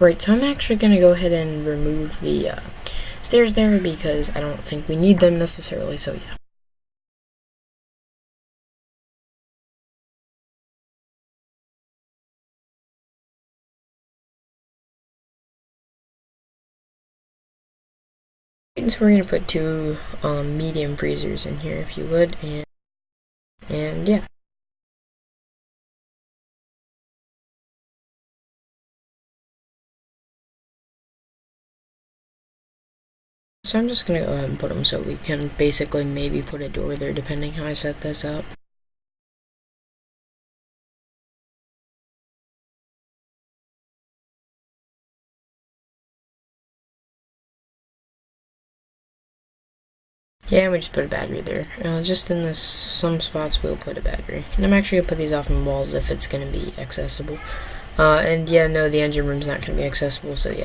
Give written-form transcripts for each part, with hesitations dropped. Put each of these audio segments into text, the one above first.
Right, so I'm actually going to go ahead and remove the stairs there because I don't think we need them necessarily, so yeah. And so we're going to put two medium freezers in here, if you would, and yeah. So I'm just going to go ahead and put them so we can basically maybe put a door there depending how I set this up. Yeah, we just put a battery there. Just in this, some spots we'll put a battery. And I'm actually going to put these off on walls if it's going to be accessible. And yeah, no, the engine room's not going to be accessible, so yeah.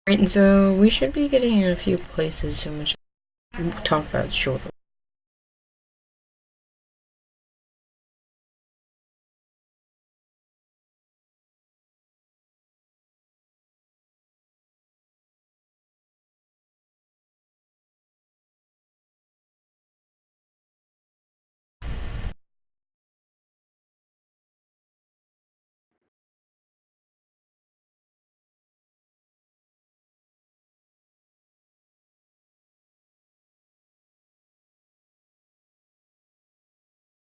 Right, and so we should be getting in a few places so much we'll talk about shortly.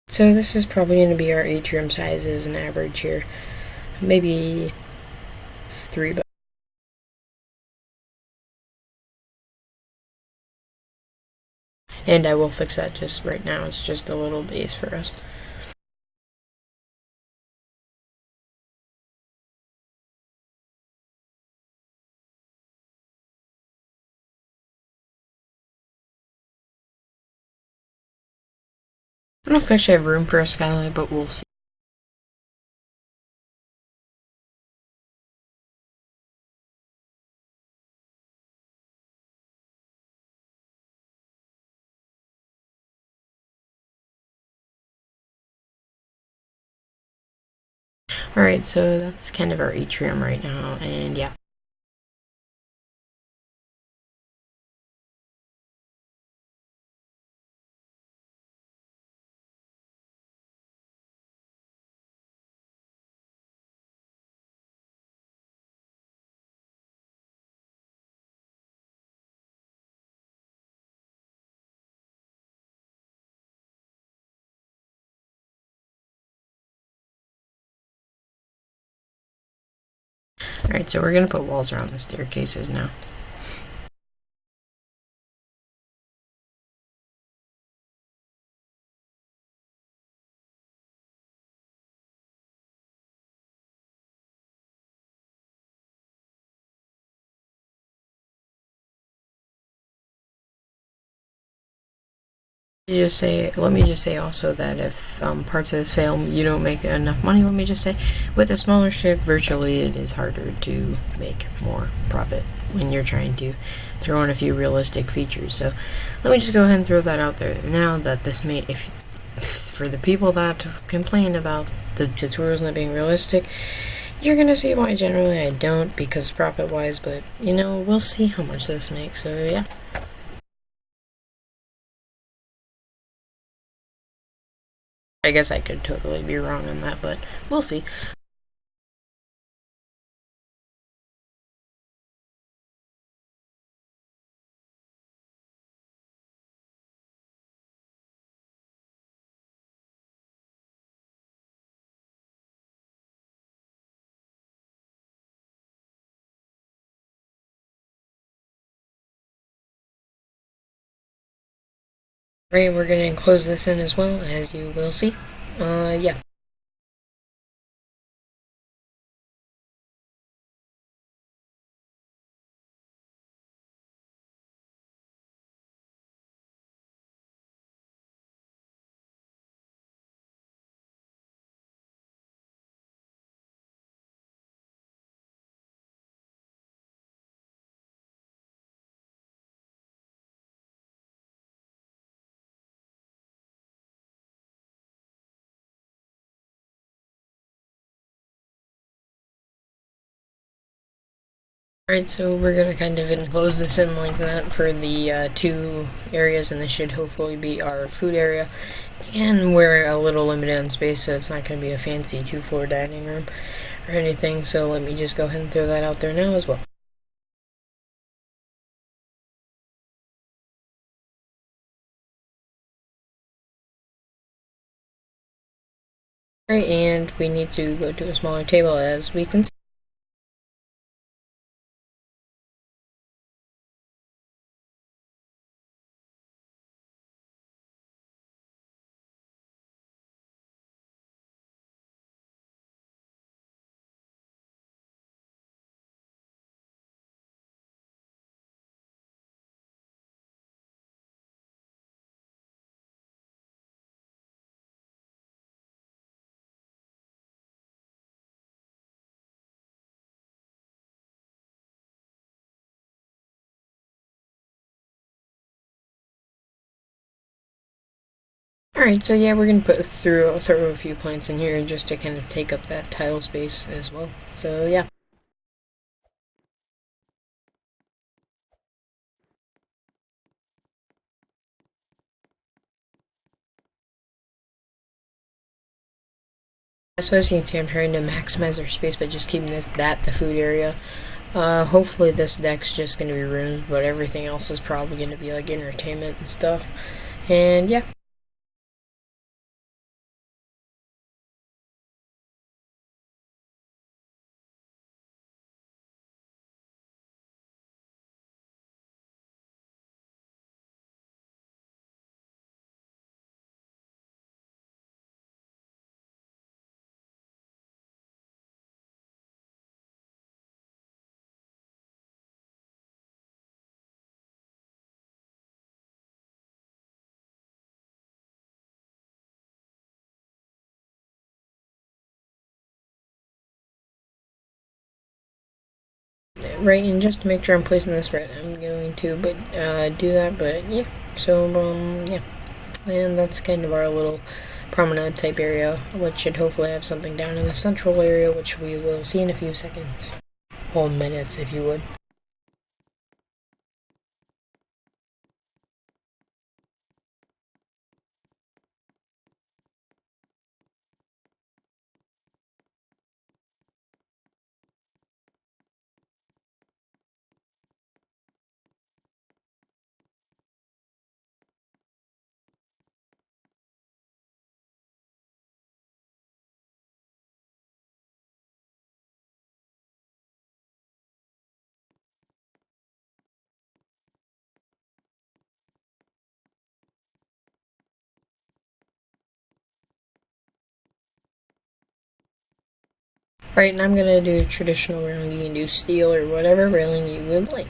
So this is probably going to be our atrium size as an average here. Maybe 3 by. And I will fix that just right now. It's just a little base for us. I don't know if I actually have room for a skylight, but we'll see. Alright, so that's kind of our atrium right now, and yeah. Alright, so we're going to put walls around the staircases now. Let me just say also that if parts of this fail, you don't make enough money. Let me just say, with a smaller ship, virtually it is harder to make more profit when you're trying to throw in a few realistic features. So let me just go ahead and throw that out there now. That this may, if for the people that complain about the tutorials not being realistic, you're gonna see why generally I don't, because profit-wise. But you know, we'll see how much this makes. So yeah. I guess I could totally be wrong on that, but we'll see. Right, we're gonna enclose this in as well, as you will see. Yeah. Alright, so we're gonna kind of enclose this in like that for the two areas, and this should hopefully be our food area. And we're a little limited on space, so it's not gonna be a fancy 2-floor dining room or anything, so let me just go ahead and throw that out there now as well. Alright, and we need to go to a smaller table as we can see. Alright, so yeah, we're gonna throw a few plants in here just to kind of take up that tile space as well. So yeah. So as you can see, I'm trying to maximize our space by just keeping the food area. Hopefully this deck's just gonna be rooms, but everything else is probably gonna be like entertainment and stuff. And yeah. Right, and just to make sure I'm placing this right, I'm going to do that, but yeah. So, yeah. And that's kind of our little promenade type area, which should hopefully have something down in the central area, which we will see in a few seconds. Well, minutes, if you would. Right, and I'm gonna do traditional railing. You can do steel or whatever railing you would like.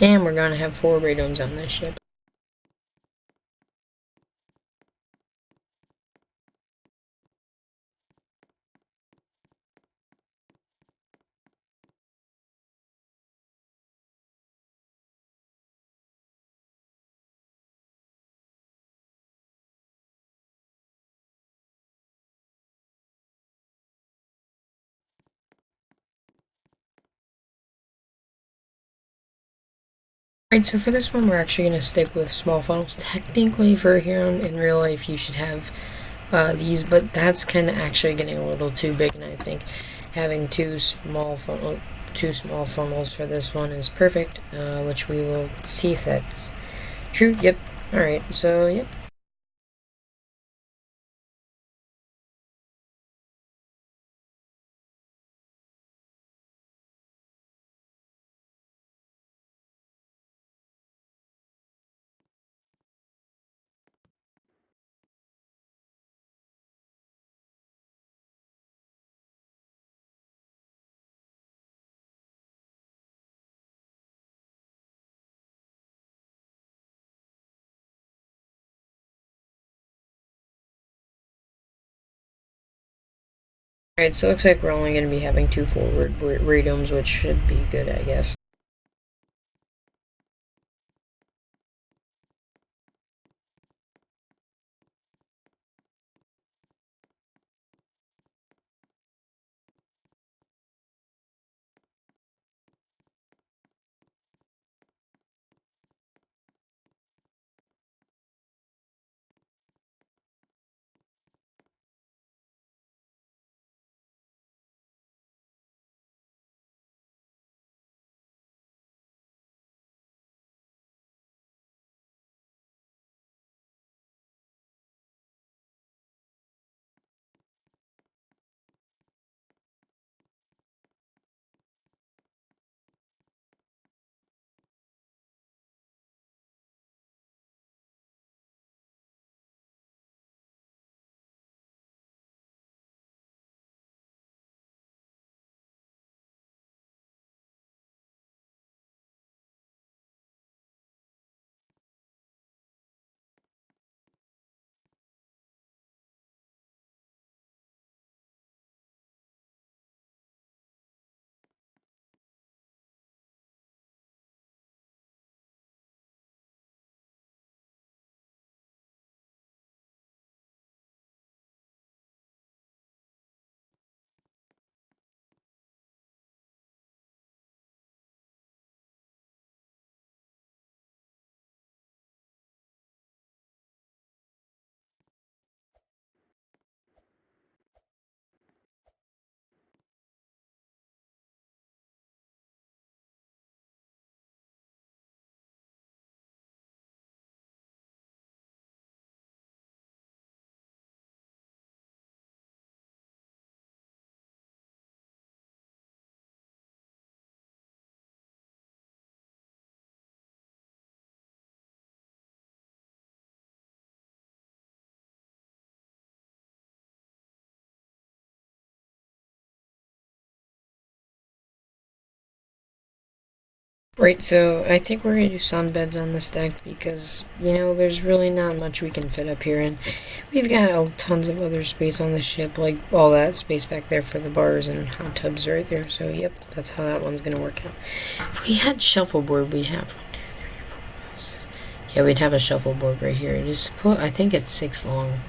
And we're gonna have 4 radomes on this ship. Right, so for this one, we're actually going to stick with small funnels. Technically, for Heron, in real life, you should have these, but that's kind of actually getting a little too big, and I think having two small funnels for this one is perfect, which we will see if that's true. Yep. Alright, so, yep. Alright, so it looks like we're only going to be having 2 forward radomes, which should be good, I guess. Right, so I think we're going to do sunbeds on this deck because, there's really not much we can fit up here, and we've got tons of other space on the ship, like all that space back there for the bars and hot tubs right there, so yep, that's how that one's going to work out. If we had shuffleboard, we'd have we'd have a shuffleboard right here. I think it's 6 long.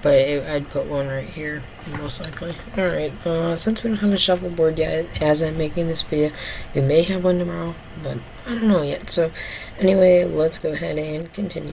But I'd put one right here, most likely. Alright, since we don't have a shuffleboard yet, as I'm making this video, we may have one tomorrow, but I don't know yet. So, anyway, let's go ahead and continue.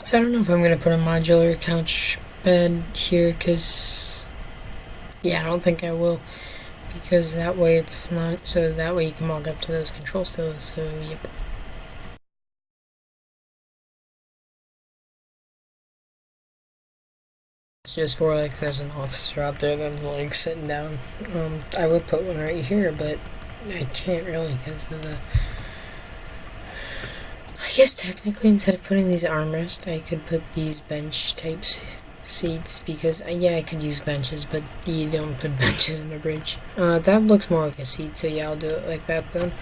So I don't know if I'm gonna put a modular couch bed here, cause yeah, I don't think I will, because that way it's not, so that way you can walk up to those control stills. So yep. It's just for like if there's an officer out there that's like sitting down. I would put one right here, but I can't really because of the. I guess technically instead of putting these armrests, I could put these bench types seats because yeah, I could use benches, but you don't put benches in a bridge. That looks more like a seat, so yeah, I'll do it like that then.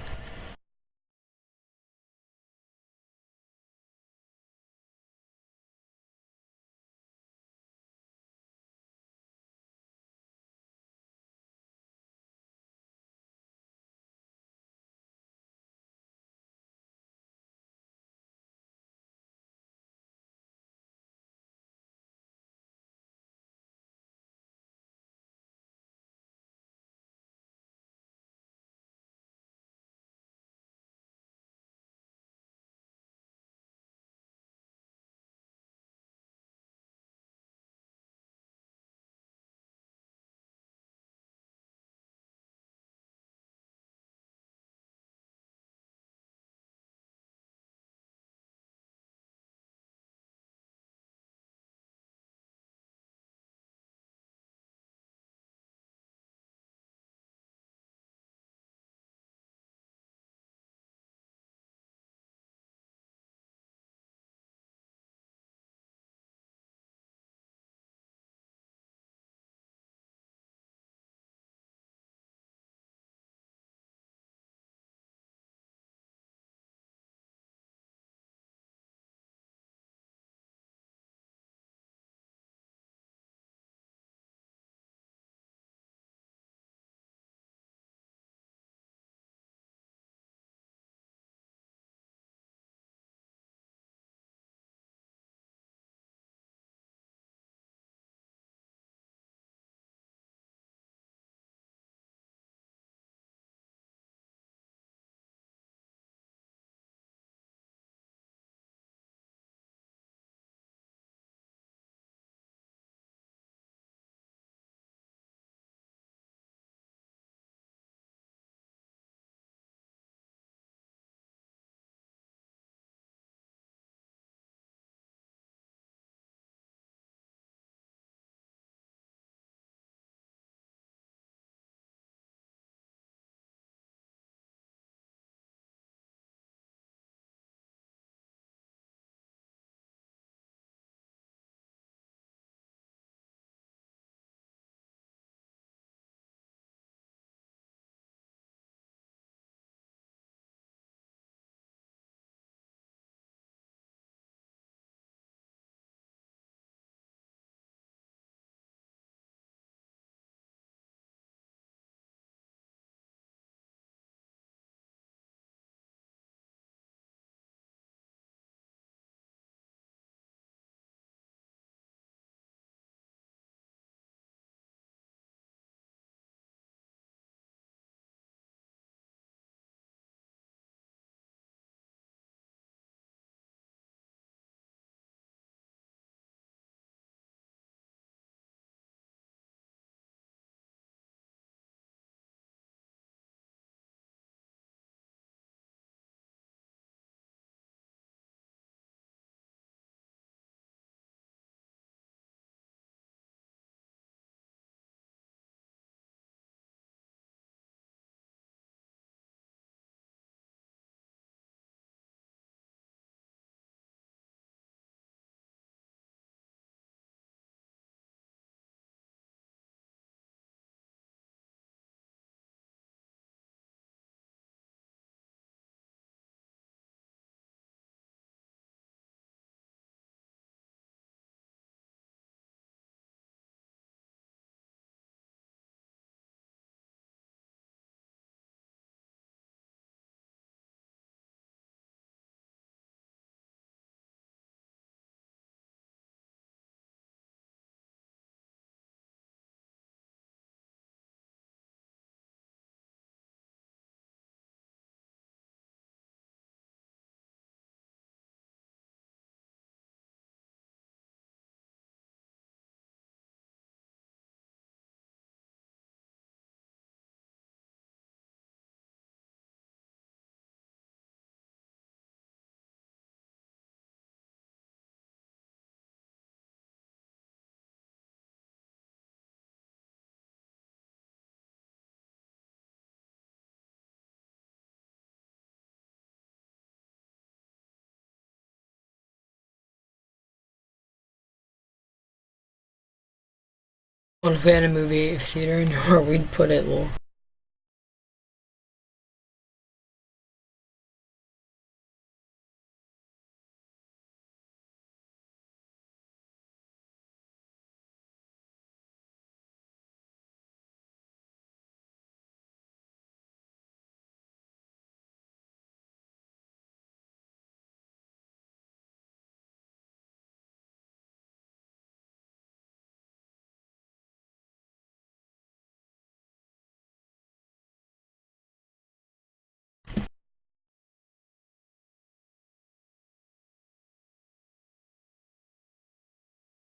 Well, if we had a movie theater in where we'd put it, well,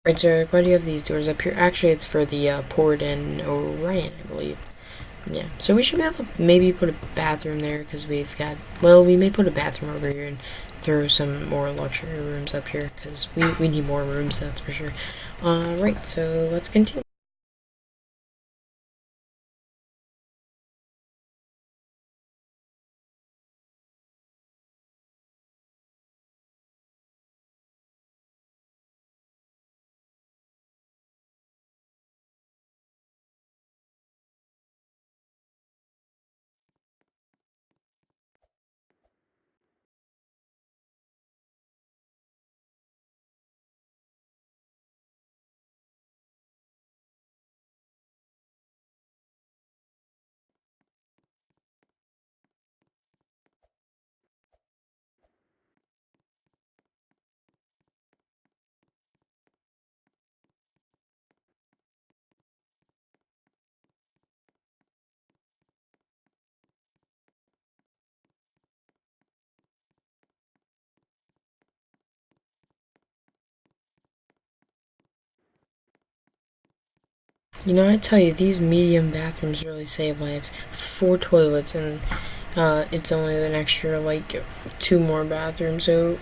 right, so why do you have these doors up here? Actually, it's for the Port and Orion, I believe. Yeah, so we should be able to maybe put a bathroom there because we've got, well, we may put a bathroom over here and throw some more luxury rooms up here because we need more rooms, that's for sure. Right, so let's continue. You know, I tell you, these medium bathrooms really save lives. 4 toilets, and it's only an extra, like, 2 more bathrooms, so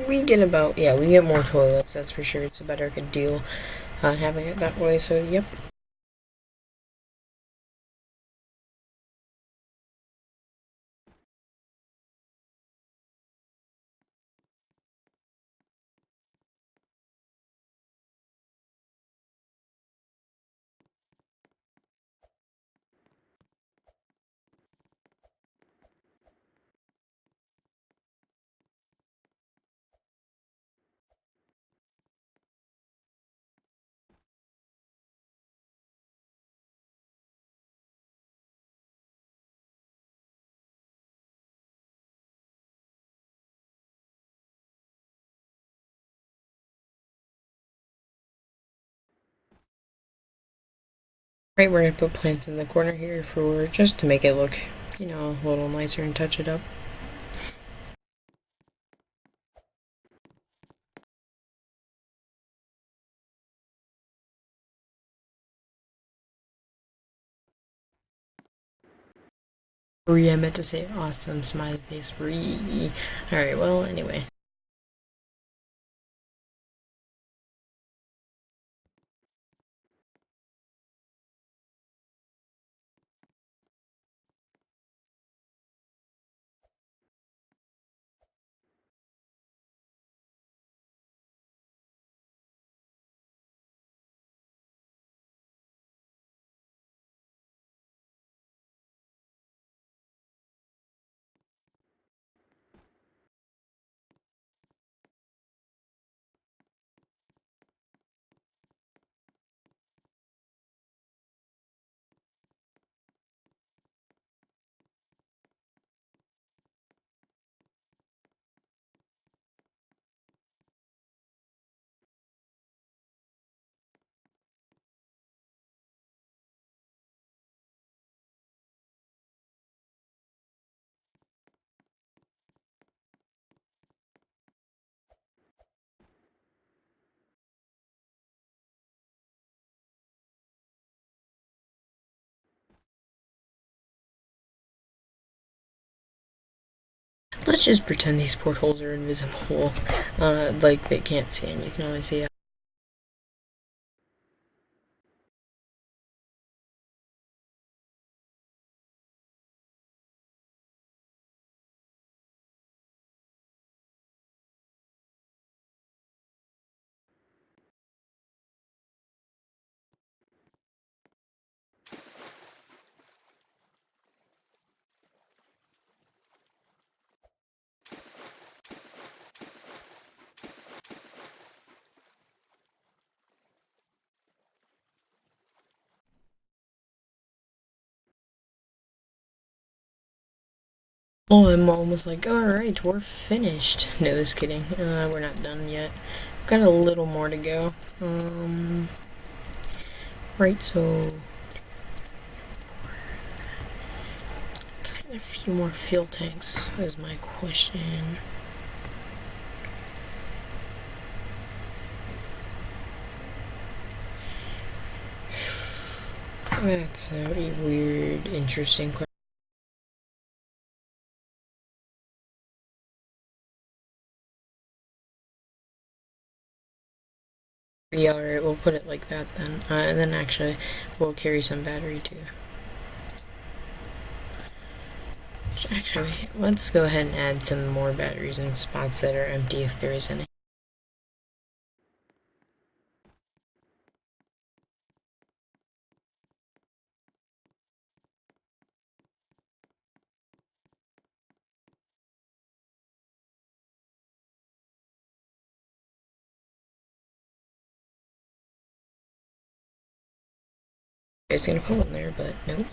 we get about, yeah, we get more toilets, that's for sure. It's a better deal having it that way, so yep. Right, we're gonna put plants in the corner here for just to make it look, a little nicer and touch it up. I meant to say awesome smiley face. Alright, well, anyway. Let's just pretend these portholes are invisible. Like they can't see and you can only see. Oh, I'm almost like, alright, we're finished. No, just kidding. We're not done yet. Got a little more to go. Right, so a few more fuel tanks is my question. That's a weird, interesting question. Yeah, alright, we'll put it like that then. And then actually, we'll carry some battery too. Actually, let's go ahead and add some more batteries in spots that are empty if there is any. I was gonna put one there, but nope.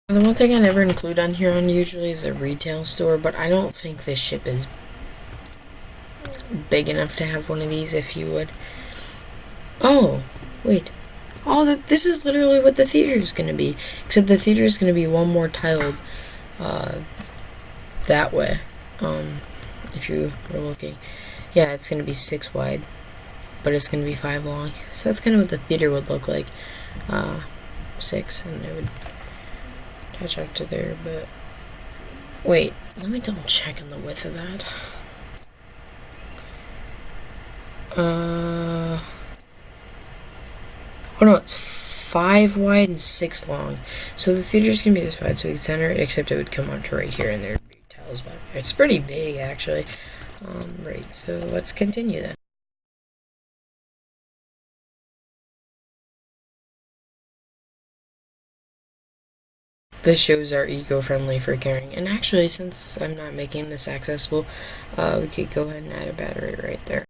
The one thing I never include on here on usually is a retail store, but I don't think this ship is big enough to have one of these if you would. Oh, wait. Oh, this is literally what the theater is going to be. Except the theater is going to be one more tiled that way. If you were looking. Yeah, it's going to be 6 wide, but it's going to be 5 long. So that's kind of what the theater would look like. 6, and it would catch up to there, but... Wait, let me double check on the width of that. Oh no, it's 5 wide and 6 long. So the theater's gonna be this wide, so we can center it, except it would come onto right here, and there'd be tiles back there. It's pretty big, actually. Right, so let's continue then. This shows our eco-friendly for carrying. And actually, since I'm not making this accessible, we could go ahead and add a battery right there.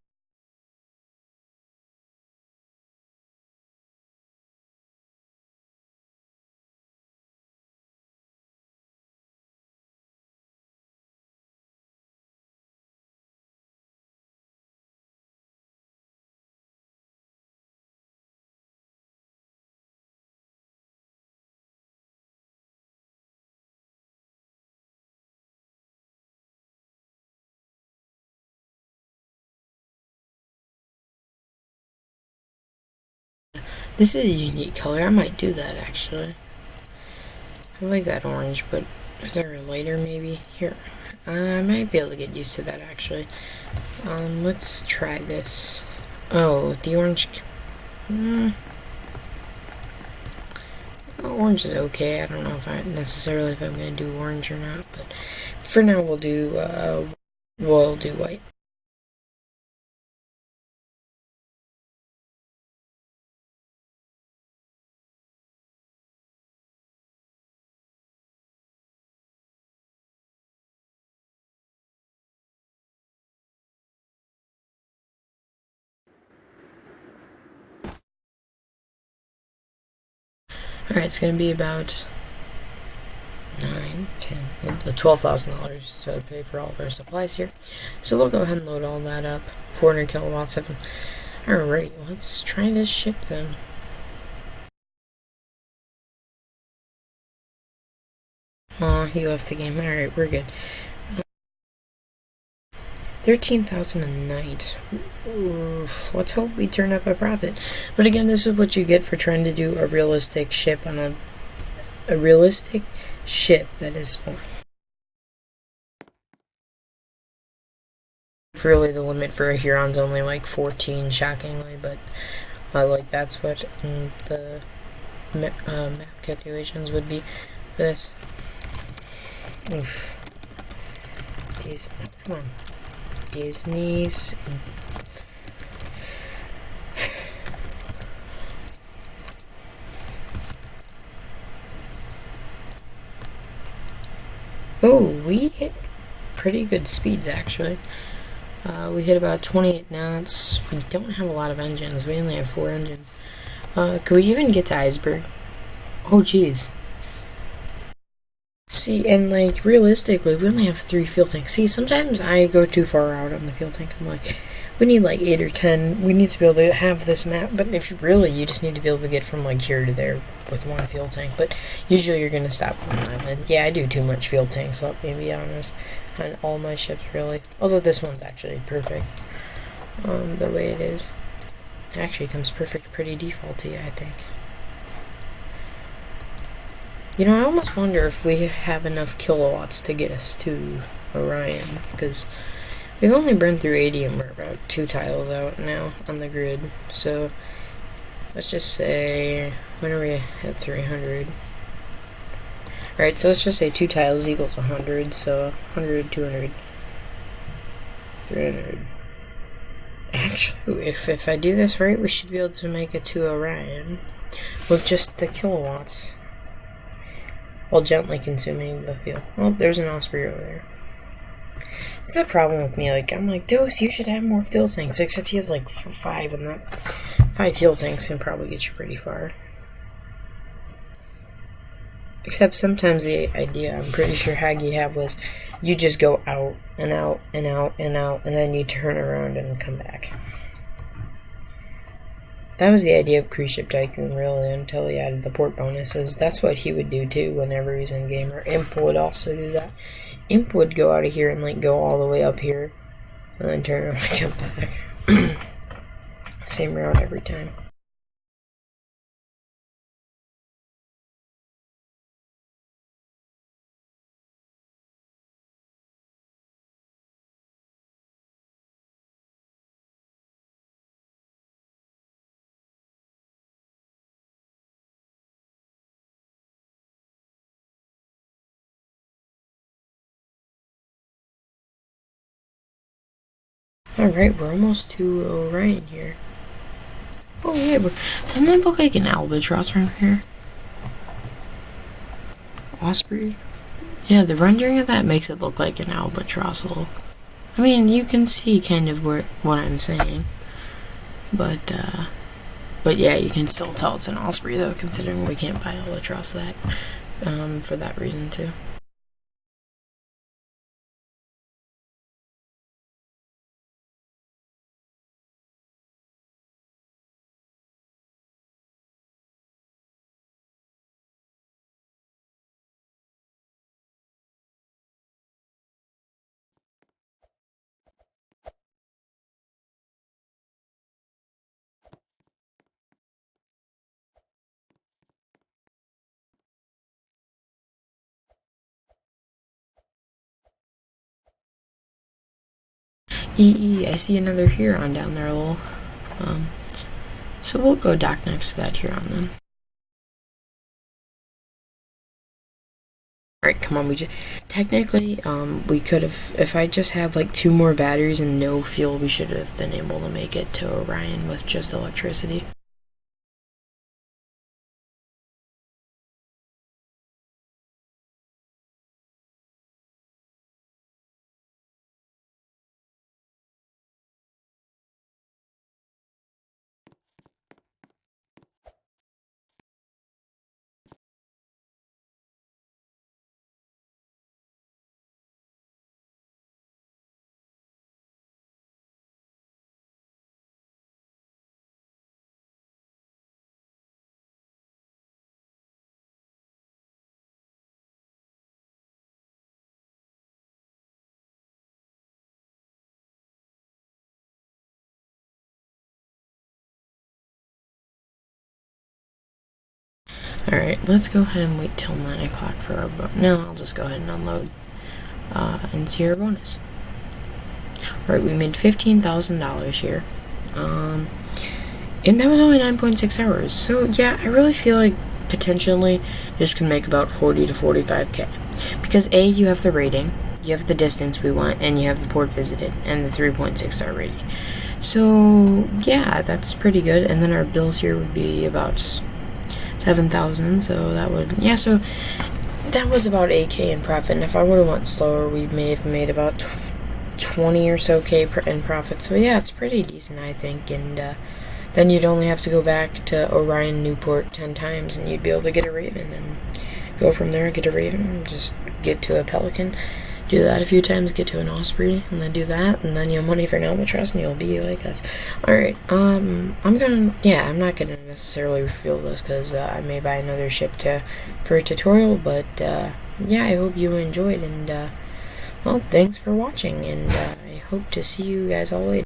This is a unique color. I might do that, actually. I like that orange, but is there a lighter maybe? Here. I might be able to get used to that, actually. Let's try this. Oh, the orange... orange is okay. I don't know if I'm gonna do orange or not, but for now we'll do white. Alright, it's gonna be about $12,000 to pay for all of our supplies here. So we'll go ahead and load all that up. 400 kilowatts of them. Alright, let's try this ship then. Aw, he left the game. Alright, we're good. 13,000 a night. Oof, let's hope we turn up a profit. But again, this is what you get for trying to do a realistic ship on a realistic ship that is small. Really, the limit for a Huron's only like 14, shockingly, but like that's what the math calculations would be for this. Oof. Disney, come on. Disney's. Oh, we hit pretty good speeds actually. We hit about 28 knots. We don't have a lot of engines. We only have 4 engines. Could we even get to iceberg? Oh, jeez. See, and like realistically, we only have 3 fuel tanks. See, sometimes I go too far out on the fuel tank. I'm like, we need like 8 or 10. We need to be able to have this map. But if you just need to be able to get from like here to there with 1 fuel tank. But usually you're gonna stop on an island. Yeah, I do too much fuel tanks up, to be honest, on all my ships really. Although this one's actually perfect, the way it is. It actually comes perfect, pretty defaulty, I think. You know, I almost wonder if we have enough kilowatts to get us to Orion, because we've only burned through 80 and we're about 2 tiles out now on the grid. So let's just say, when are we at 300? Alright, so let's just say 2 tiles equals 100, so 100, 200, 300. Actually, if I do this right, we should be able to make it to Orion with just the kilowatts, while gently consuming the fuel. Oh, there's an Osprey over there. This is the problem with me. Like, I'm like, Dose, you should have more fuel tanks. Except he has like 5, and that 5 fuel tanks can probably get you pretty far. Except sometimes the idea, I'm pretty sure Haggy had, was you just go out and out and out and out, and then you turn around and come back. That was the idea of Cruise Ship Tycoon, really, until he added the port bonuses. That's what he would do, too, whenever he's in game. Or Imp would also do that. Imp would go out of here and, like, go all the way up here, and then turn around and come back. Same route every time. Alright, we're almost to Orion here. Oh, yeah, doesn't it look like an albatross from here? Osprey? Yeah, the rendering of that makes it look like an albatross. I mean, you can see kind of what I'm saying. But yeah, you can still tell it's an Osprey, though, considering we can't buy albatross that, for that reason, too. I see another Huron down there, lol. So we'll go dock next to that Huron, then. Alright, come on, technically, we could have, if I just had, like, 2 more batteries and no fuel, we should have been able to make it to Orion with just electricity. Alright, let's go ahead and wait till 9 o'clock for our bonus. No, I'll just go ahead and unload and see our bonus. Alright, we made $15,000 here. And that was only 9.6 hours. So, yeah, I really feel like potentially this could make about 40 to 45k. Because A, you have the rating, you have the distance we want, and you have the port visited, and the 3.6 star rating. So, yeah, that's pretty good. And then our bills here would be about 7,000, so that would, yeah, so that was about 8k in profit. And if I would have went slower, we may have made about 20 or so k in profit. So, yeah, it's pretty decent, I think. And then you'd only have to go back to Orion Newport 10 times, and you'd be able to get a Raven, and go from there, get a Raven, just get to a Pelican, do that a few times, get to an Osprey, and then do that, and then you have money for an Albatross, and you'll be like us. Alright, I'm not gonna necessarily reveal this, because I may buy another ship for a tutorial, but, yeah, I hope you enjoyed, and, well, thanks for watching, and I hope to see you guys all later.